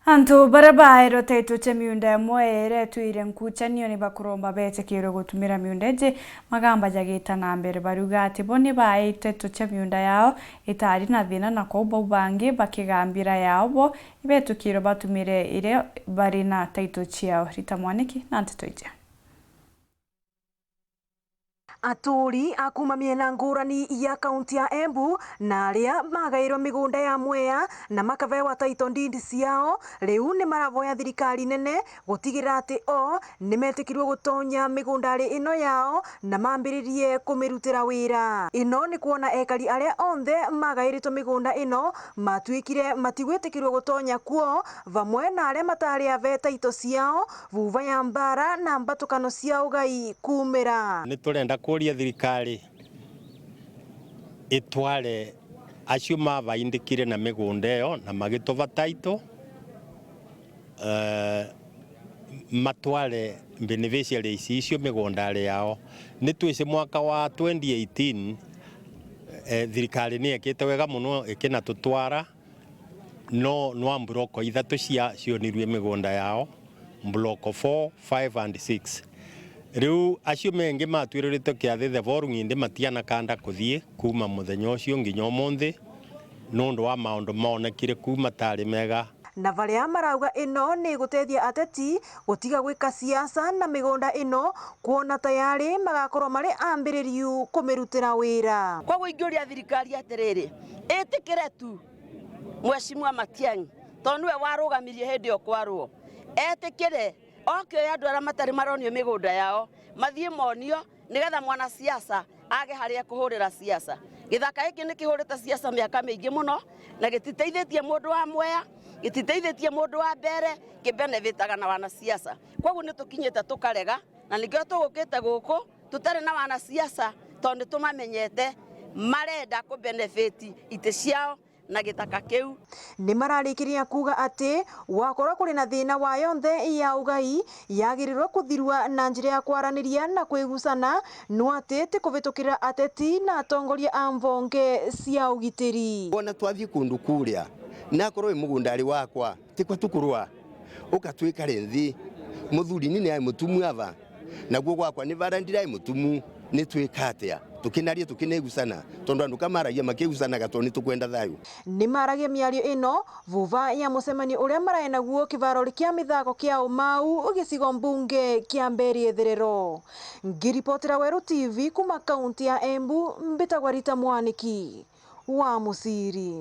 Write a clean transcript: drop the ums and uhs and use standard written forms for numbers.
Antu barabairo taitu cha miunda ya moere tuire nkuchanio ni bakuromba bete kiro gutumira miunda je magamba jagita na mbere baruga ati boni bae taitu cha miunda yao itari na thina na ko bangi bakigambira yao bo ibetu kiro batumire ire bari na taitu chiao Rita Mwaniki na Ntitoija. Aturi akuma miena ngurani ya kaunti ya Embu na aria magairo migunda ya Mwea na makavewa taito ndindi ciao riu ni maravoya thirikari nene gutigira ati o ni metikirwe gutonya migundari ino yao na mambiririe kumirutira wira. Ino ni kuona ekari aria onthe magairitwo migunda ino matwikire matigwitikirwe gutonya kuo vamwe na aria matari ave taito ciao vuva ya mbara na mbatukano cia ugai kumira. Ni turenda kuria thirikari itware acio mavaindikire na migunda iyo na magitova taito matware beneficiaries icio migundari yao. Ni twise mwaka wa 2018 thirikari ni ekite wega muno ikina tutwara no mburoko ithatu cionirwe migunda yao, mburoko 4, 5 and 6. Riu acio mengi matwirorite kiathi the forum indi matiana kanda kuthie kuma muthenya ucio nginya umuthi nundu wa maundu maonekire kuma tari mega. Na varia marauga ino ni gutethia ateti gutiga gwika siasa na migunda ino kuona tayari magakorwo mari ambiririu kumirutira wira. Kwa guingiuria thirikari atiriri itikire tu Mheshimiwa Matiang'i tondu we warugamirie hindi yo kwarwo etikire okioya andu aria matari maronio migunda yao mathie monio nigetha mwana siasa age haria kuhurira siasa. Githaka giki ni kihurite siasa miaka mingi muno na gititeithitie mundu wa Mwea, gititeithitie mundu wa Mbere, kibenefitaga na wana siasa. Koguo ni tukinyite tukarega na nikio tugukite guku tutari na wana siasa tondu tumamenyete marenda ku benefit ite ciao na gitaka kiu. Ni mararikiria kuga ati wakorwo kuri na thina wa yonthe ya ugai yagirirwo kuthirwa na njira ya kwaraniria na kwigucana no ati ti kuvitukira ateti na atongoria a mvonge cia ugitiri. Bona twathie kundu kuria na korwo mugundari wakwa tikwa tukurwa ukatwika renthi muthuri ni ai mutumu ava na guo gwakwa ni varandira ai mutumu ni twikatia tukinarie tukinegusana tondu andu kamaragia makigusana gatoni tukwenda thayu. Ni maragia miario ino vuva ya musemani uria maraena guo kivarori kia mithako kia Umau gicigo mbunge kia Mberi Etherero. Ngiripotera Weru TV kuma kaunti ya Embu, mbitagwa Rita Mwaniki wa Musiri.